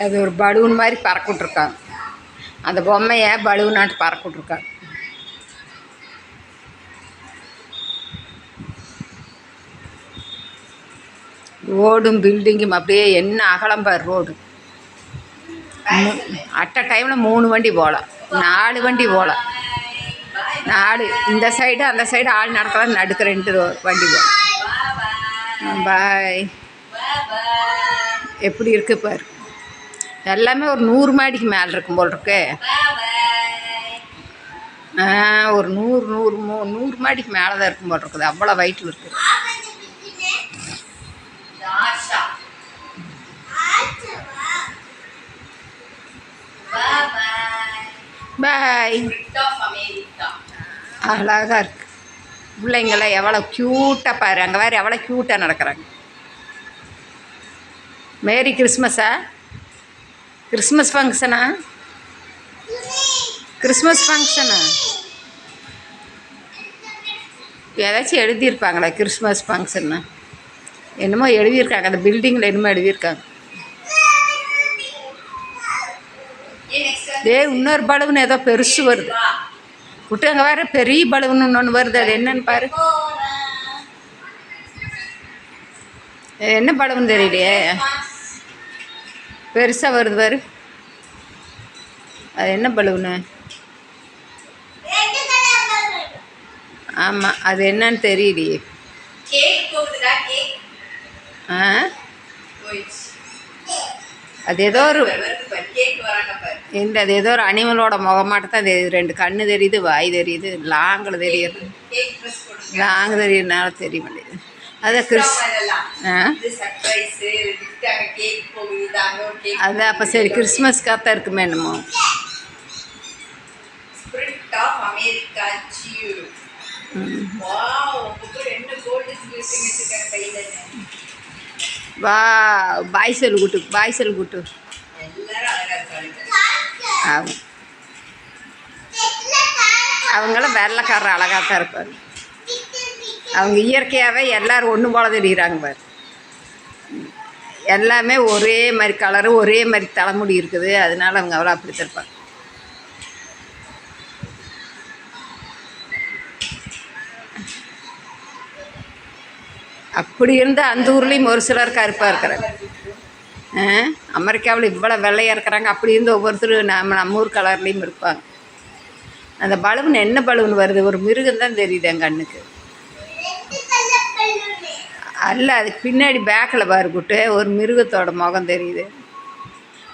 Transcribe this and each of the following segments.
அது ஒரு பலூன் மாதிரி பறக்க விட்ருக்காங்க. அந்த பொம்மையை பலூனாட்டு பறக்க விட்ருக்காங்க. ரோடும் பில்டிங்கும் அப்படியே என்ன அகலம்பார் ரோடு. அட்ட டைமில் 3 வண்டி போகலாம், 4 வண்டி போகலாம். 4 இந்த சைடு அந்த சைடு ஆள் நடக்கலாம், நடுக்க 2 வண்டி போகலாம். பாய். எப்படி இருக்கு பாரு. எல்லாமே ஒரு 100 மாடிக்கு மேலே இருக்கும் போல் இருக்கு. ஒரு 100 மாடிக்கு மேலே தான் இருக்கும் போல் இருக்குது. அவ்வளோ வயிற்றில் இருக்குது. பாய். அழகாக இருக்கு. பிள்ளைங்களாம் எவ்வளோ க்யூட்டாக பாரு. அங்கே வேறு எவ்வளோ க்யூட்டாக நடக்கிறாங்க. மேரி கிறிஸ்மஸா? கிறிஸ்மஸ் ஃபங்க்ஷனா? கிறிஸ்மஸ் ஃபங்க்ஷனா? ஏதாச்சும் எழுதியிருப்பாங்களா கிறிஸ்மஸ் ஃபங்க்ஷன்னா? என்னமோ எழுதியிருக்காங்க. அந்த பில்டிங்கில் என்னமோ எழுதியிருக்காங்க. இன்னொரு பலூன் ஏதோ பெருசு வருது. விட்டு அங்கே வேறு பெரிய பலூன் ஒன்று வருது. அது என்னன்னு பாரு. என்ன பலூன் தெரியலையே. பெருசாக வருது பாரு. அது என்ன பலூனு? ஆமாம், அது என்னன்னு தெரியலையே. அது ஏதோ ஒரு அது ஏதோ ஒரு அனிமலோட முகமாட்டத்தான் அது. 2 கண்ணு தெரியுது, வாய் தெரியுது, லாங்கில் தெரியுது. லாங்கு தெரியறதுனால தெரிய மாட்டேங்குது. அதான் அதான் அப்போ சரி கிறிஸ்மஸ்க்காக தான் இருக்குமே என்னமோ. வா பாய் சொல்லு கூட்டு, பாய் சொல்லு கூட்டு. அவங்களாம் வெள்ளைக்காரர் அழகாக தான் இருப்பார். அவங்க இயற்கையாகவே எல்லோரும் ஒன்று போல தெரிகிறாங்க பாரு. எல்லாமே ஒரே மாதிரி கலரு, ஒரே மாதிரி தலைமுடி இருக்குது. அதனால அவங்க அவ்வளோ அப்படி தான் இருப்பாங்க. அப்படி இருந்தால் அந்த ஊர்லேயும் ஒரு சிலர் கருப்பாக இருக்கிறாங்க. அமெரிக்காவில் இவ்வளோ வெள்ளையாக இருக்கிறாங்க. அப்படி இருந்து ஒவ்வொருத்தரும் நம்ம ஊர் கலர்லேயும் இருப்பாங்க. அந்த பலூன் என்ன பலூன் வருது? ஒரு மிருகம் தான் தெரியுது என் கண்ணுக்கு. அல்ல, அதுக்கு பின்னாடி பேக்கில் பாருக்கிட்டு ஒரு மிருகத்தோட முகம் தெரியுது.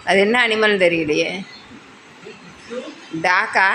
அது என்ன அனிமல் தெரியலையே. டாக்கா?